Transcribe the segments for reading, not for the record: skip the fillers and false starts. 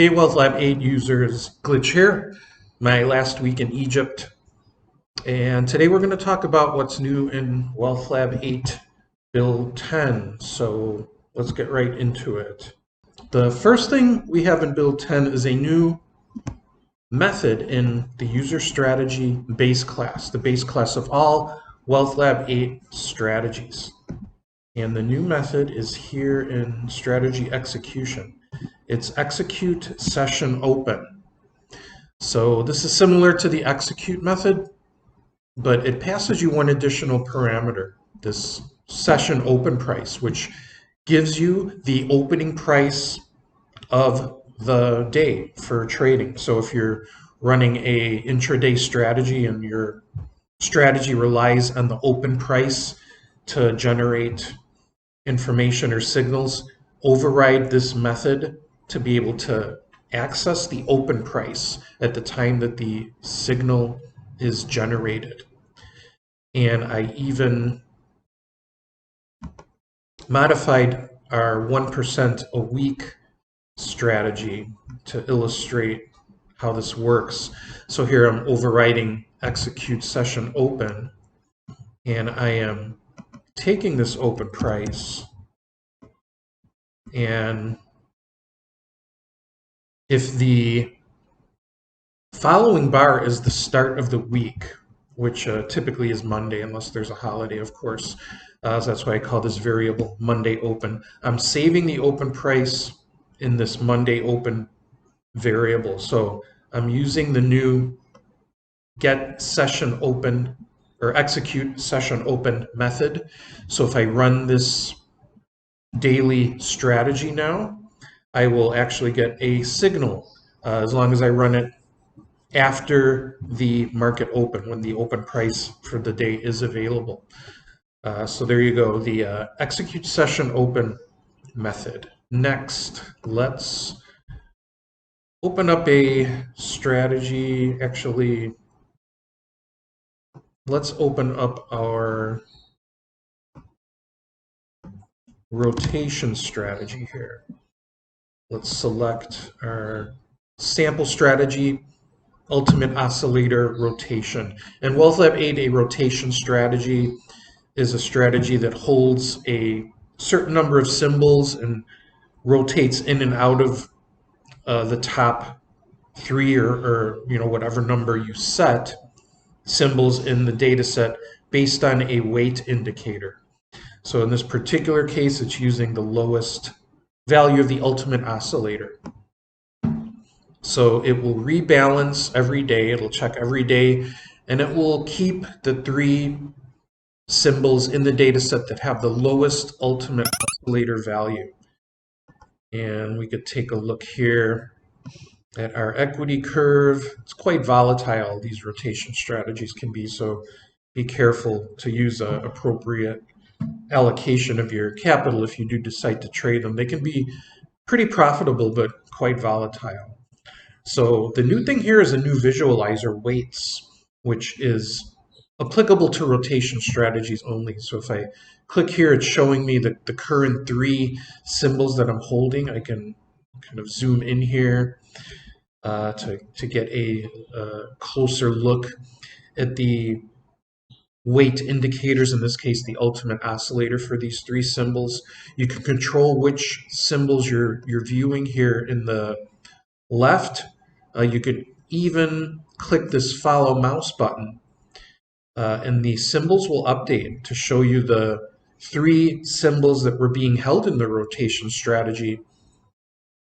Hey, WealthLab 8 users, Glitch here. My last week in Egypt. And today we're going to talk about what's new in WealthLab 8 Build 10. So let's get right into it. The first thing we have in Build 10 is a new method in the user strategy base class, the base class of all WealthLab 8 strategies. And the new method is here in strategy execution. It's execute session open. So this is similar to the execute method, but it passes you one additional parameter, this session open price, which gives you the opening price of the day for trading. So if you're running a intraday strategy and your strategy relies on the open price to generate information or signals, override this method to be able to access the open price at the time that the signal is generated. And I even modified our 1% a week strategy to illustrate how this works. So here I'm overriding execute session open, and I am taking this open price, and if the following bar is the start of the week, which typically is Monday, unless there's a holiday, of course. So that's why I call this variable Monday open. I'm saving the open price in this Monday open variable. So I'm using the new get session open or execute session open method. So if I run this daily strategy now, I will actually get a signal as long as I run it after the market open, when the open price for the day is available. So there you go, the execute session open method. Next, let's open up a strategy. Actually, let's open up our rotation strategy here. Let's select our sample strategy, ultimate oscillator rotation. And WealthLab 8, a rotation strategy, is a strategy that holds a certain number of symbols and rotates in and out of the top three or whatever number you set symbols in the data set based on a weight indicator. So in this particular case, it's using the lowest value of the ultimate oscillator. So it will rebalance every day, it'll check every day, and it will keep the three symbols in the data set that have the lowest ultimate oscillator value. And we could take a look here at our equity curve. It's quite volatile, these rotation strategies can be, so be careful to use an appropriate allocation of your capital if you do decide to trade them. They can be pretty profitable, but quite volatile. So the new thing here is a new visualizer, weights, which is applicable to rotation strategies only. So if I click here, it's showing me the current three symbols that I'm holding. I can kind of zoom in here to get a closer look at the weight indicators, in this case the ultimate oscillator for these three symbols. You can control which symbols you're viewing here in the left. You could even click this follow mouse button, and the symbols will update to show you the three symbols that were being held in the rotation strategy,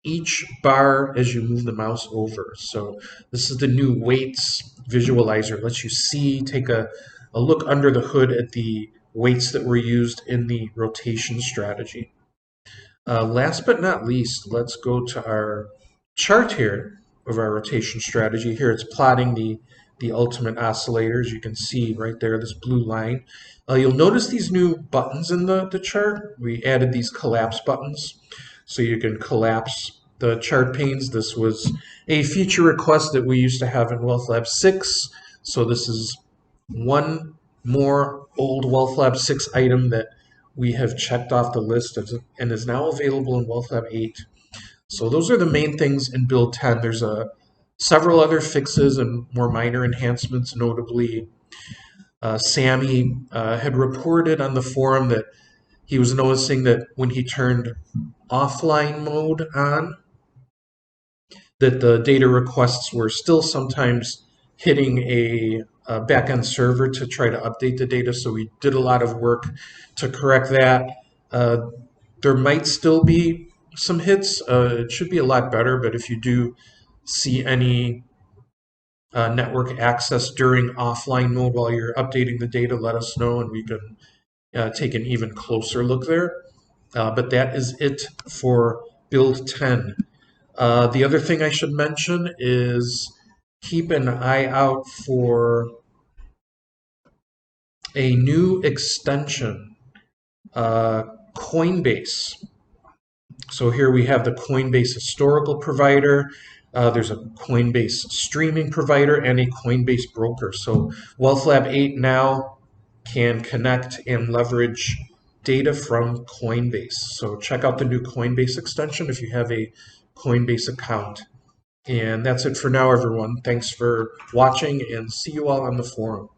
each bar as you move the mouse over. So this is the new weights visualizer. It lets you see, take a look under the hood at the weights that were used in the rotation strategy. Last but not least, let's go to our chart here of our rotation strategy. Here it's plotting the ultimate oscillators. You can see right there, this blue line. You'll notice these new buttons in the chart. We added these collapse buttons, so you can collapse the chart panes. This was a feature request that we used to have in WealthLab 6. So this is one more old WealthLab 6 item that we have checked off the list and is now available in WealthLab 8. So those are the main things in build 10. There's several other fixes and more minor enhancements. Notably, Sammy had reported on the forum that he was noticing that when he turned offline mode on, that the data requests were still sometimes hitting a backend server to try to update the data. So we did a lot of work to correct that. There might still be some hits. It should be a lot better, but if you do see any network access during offline mode while you're updating the data, let us know and we can take an even closer look there. But that is it for build 10. The other thing I should mention is keep an eye out for a new extension, Coinbase. So here we have the Coinbase historical provider. There's a Coinbase streaming provider and a Coinbase broker. So WealthLab 8 now can connect and leverage data from Coinbase. So check out the new Coinbase extension if you have a Coinbase account. And that's it for now, everyone. Thanks for watching and see you all on the forum.